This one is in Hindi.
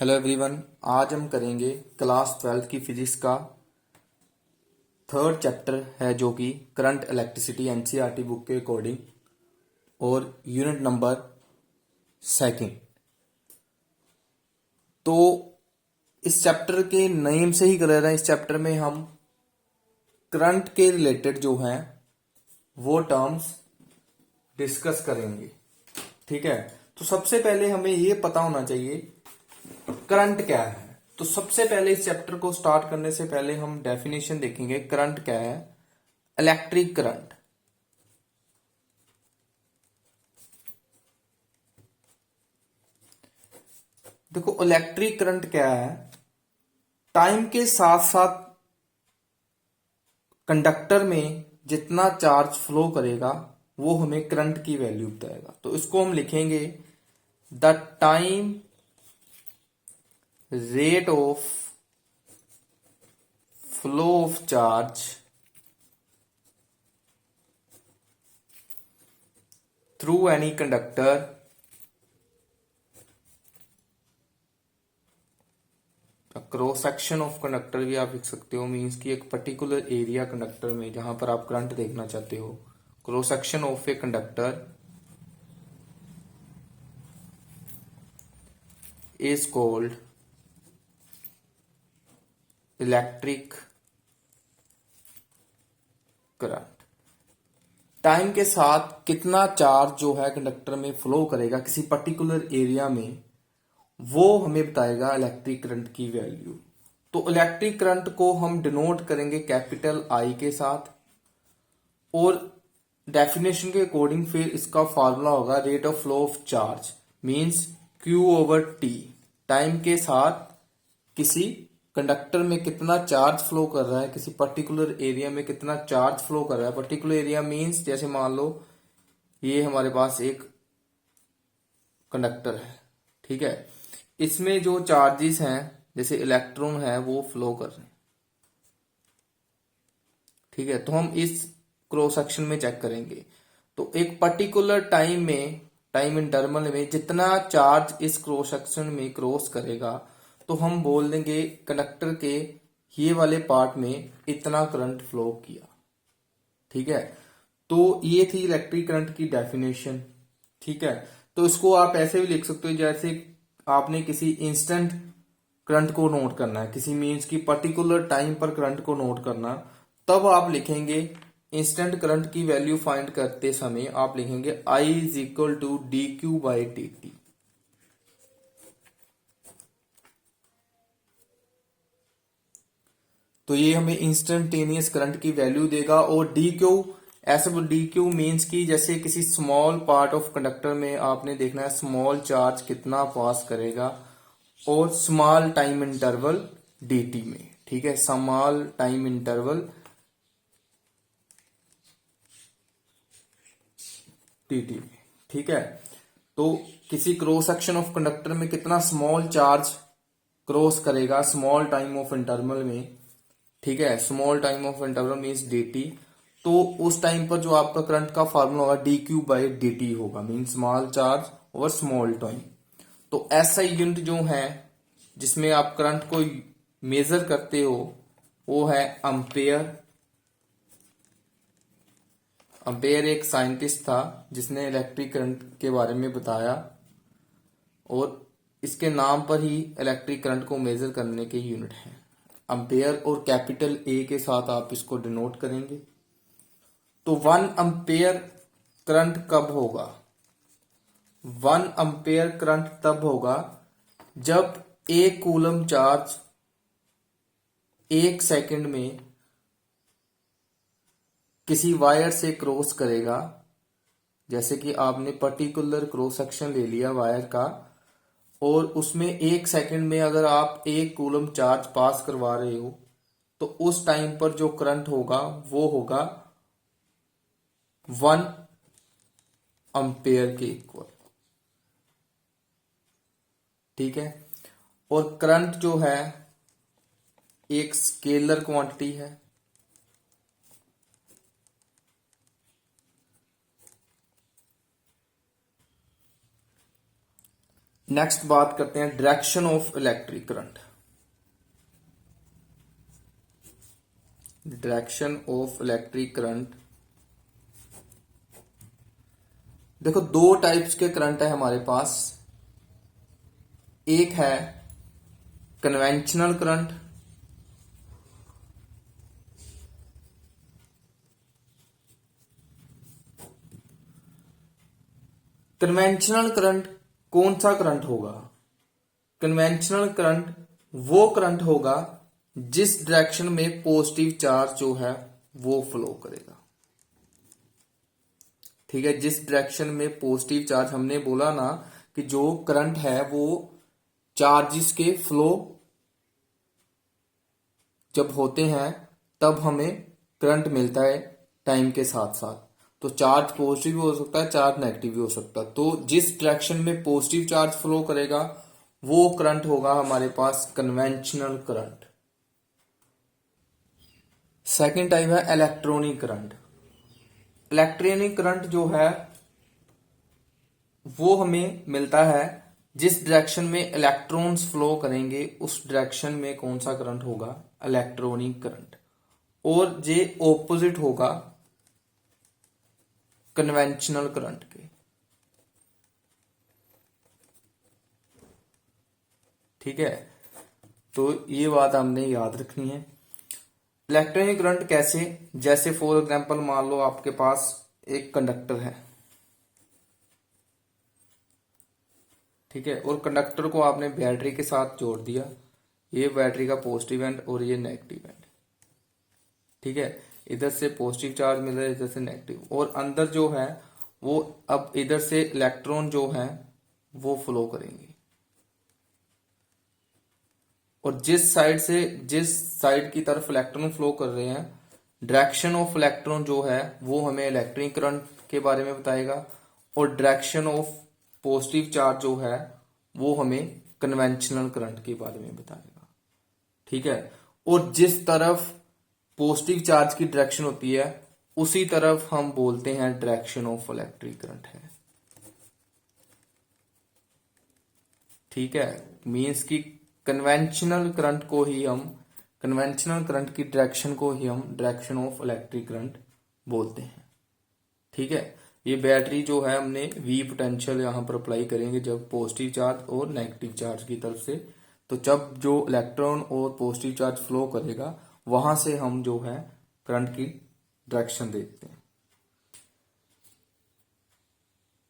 Hello everyone. आज हम करेंगे क्लास 12 की फिजिक्स का थर्ड चैप्टर है जो कि करंट इलेक्ट्रिसिटी एनसीईआरटी बुक के अकॉर्डिंग और यूनिट नंबर सेकंड। तो इस चैप्टर के नेम से ही कर रहे हैं, इस चैप्टर में हम करंट के रिलेटेड जो हैं वो टर्म्स डिस्कस करेंगे। ठीक है, तो सबसे पहले हमें ये पता होना चाहिए करंट क्या है। तो सबसे पहले इस चैप्टर को स्टार्ट करने से पहले हम डेफिनेशन देखेंगे करंट क्या है। इलेक्ट्रिक करंट, देखो इलेक्ट्रिक करंट क्या है, टाइम के साथ साथ कंडक्टर में जितना चार्ज फ्लो करेगा वो हमें करंट की वैल्यू बताएगा। तो इसको हम लिखेंगे the time rate of flow of charge through any conductor cross section of conductor भी आप लिख सकते हो, मीन्स कि एक पर्टिकुलर एरिया कंडक्टर में जहां पर आप करंट देखना चाहते हो, cross section of a conductor is called electric current. Time के साथ कितना चार्ज जो है कंडक्टर में फ्लो करेगा किसी पर्टिकुलर एरिया में, वो हमें बताएगा इलेक्ट्रिक करंट की वैल्यू। तो इलेक्ट्रिक करंट को हम डिनोट करेंगे कैपिटल आई के साथ, और डेफिनेशन के अकॉर्डिंग फिर इसका फॉर्मूला होगा rate of flow of charge means Q over T. Time के साथ किसी कंडक्टर में कितना चार्ज फ्लो कर रहा है, किसी पर्टिकुलर एरिया में कितना चार्ज फ्लो कर रहा है। पर्टिकुलर एरिया मींस जैसे मान लो ये हमारे पास एक कंडक्टर है, ठीक है, इसमें जो चार्जेस हैं जैसे इलेक्ट्रॉन है वो फ्लो कर रहे हैं। ठीक है, तो हम इस क्रॉस सेक्शन में चेक करेंगे। तो एक पर्टिकुलर टाइम में, टाइम इंटरवल में जितना चार्ज इस क्रॉस सेक्शन में क्रॉस करेगा तो हम बोल देंगे कंडक्टर के ये वाले पार्ट में इतना करंट फ्लो किया। ठीक है, तो ये थी इलेक्ट्रिक करंट की डेफिनेशन। ठीक है, तो इसको आप ऐसे भी लिख सकते हो जैसे आपने किसी इंस्टेंट करंट को नोट करना है, किसी मीन्स की पर्टिकुलर टाइम पर करंट को नोट करना, तब आप लिखेंगे इंस्टेंट करंट की वैल्यू फाइंड करते समय आप लिखेंगे I is equal to d q by d t. तो ये हमें इंस्टेंटेनियस करंट की वैल्यू देगा। और डी क्यू, ऐसे डी क्यू मीन्स की जैसे किसी स्मॉल पार्ट ऑफ कंडक्टर में आपने देखना है स्मॉल चार्ज कितना पास करेगा, और स्मॉल टाइम इंटरवल dt में। ठीक है, स्मॉल टाइम इंटरवल dt में। ठीक है, तो किसी क्रॉस सेक्शन ऑफ कंडक्टर में कितना स्मॉल चार्ज क्रॉस करेगा स्मॉल टाइम ऑफ इंटरवल में। ठीक है, small time of interval means dt। तो उस टाइम पर जो आपका करंट का फार्मूला होगा d q by d t होगा, mean small charge over small time. तो ऐसा यूनिट जो है जिसमें आप करंट को मेजर करते हो वो है अम्पेयर। अम्पेयर एक साइंटिस्ट था जिसने इलेक्ट्रिक करंट के बारे में बताया, और इसके नाम पर ही इलेक्ट्रिक करंट को मेजर करने के यूनिट है अम्पेयर, और कैपिटल ए के साथ आप इसको डिनोट करेंगे। तो 1 अम्पेयर करंट कब होगा? 1 अम्पेयर करंट तब होगा जब 1 कूलम चार्ज 1 सेकंड में किसी वायर से क्रॉस करेगा। जैसे कि आपने पर्टिकुलर क्रॉस सेक्शन ले लिया वायर का, और उसमें 1 सेकंड में अगर आप 1 कूलम चार्ज पास करवा रहे हो तो उस टाइम पर जो करंट होगा वो होगा 1 अम्पेयर के इक्वल। ठीक है, और करंट जो है एक स्केलर क्वांटिटी है। नेक्स्ट बात करते हैं direction of electric current. Direction of electric current, देखो दो टाइप्स के करंट है हमारे पास। एक है कन्वेंशनल करंट, कन्वेंशनल करंट कौन सा करंट होगा? कन्वेंशनल करंट वो करंट होगा जिस डायरेक्शन में पॉजिटिव चार्ज जो है वो फ्लो करेगा। ठीक है, जिस डायरेक्शन में पॉजिटिव चार्ज, हमने बोला ना कि जो करंट है वो चार्जेस के फ्लो जब होते हैं तब हमें करंट मिलता है टाइम के साथ साथ। तो चार्ज पॉजिटिव भी हो सकता है, चार्ज नेगेटिव भी हो सकता है। तो जिस डायरेक्शन में पॉजिटिव चार्ज फ्लो करेगा वो करंट होगा हमारे पास कन्वेंशनल करंट। सेकंड टाइप है इलेक्ट्रॉनिक करंट। इलेक्ट्रॉनिक करंट जो है वो हमें मिलता है जिस डायरेक्शन में इलेक्ट्रॉन्स फ्लो करेंगे उस डायरेक्शन में कौन सा करंट होगा? Electronic current. और ये ऑपोजिट होगा कन्वेंशनल करंट के। ठीक है, तो ये बात हमने याद रखनी है। इलेक्ट्रॉनिक करंट कैसे? जैसे फॉर एग्जांपल मान लो आपके पास एक कंडक्टर है, ठीक है, और कंडक्टर को आपने बैटरी के साथ जोड़ दिया। ये बैटरी का पॉजिटिव एंड और ये नेगेटिव एंड। ठीक है, इधर से पॉजिटिव चार्ज मिल रहा है, इधर से नेगेटिव, और अंदर जो है वो अब इधर से इलेक्ट्रॉन जो है वो फ्लो करेंगे। और जिस साइड की तरफ इलेक्ट्रॉन फ्लो कर रहे हैं, डायरेक्शन ऑफ इलेक्ट्रॉन जो है वो हमें इलेक्ट्रिक करंट के बारे में बताएगा, और डायरेक्शन ऑफ पॉजिटिव चार्ज जो है वो हमें कन्वेंशनल करंट के बारे में बताएगा। ठीक है, और जिस तरफ पॉजिटिव चार्ज की डायरेक्शन होती है उसी तरफ हम बोलते हैं डायरेक्शन ऑफ इलेक्ट्रिक करंट है। ठीक है, मीन्स की कन्वेंशनल करंट की डायरेक्शन को ही हम डायरेक्शन ऑफ इलेक्ट्रिक करंट बोलते हैं। ठीक है, ये बैटरी जो है हमने वी पोटेंशियल यहां पर अप्लाई करेंगे जब पॉजिटिव चार्ज और नेगेटिव चार्ज की तरफ से। तो जब जो इलेक्ट्रॉन और पॉजिटिव चार्ज फ्लो करेगा वहां से हम जो है करंट की डायरेक्शन देखते हैं।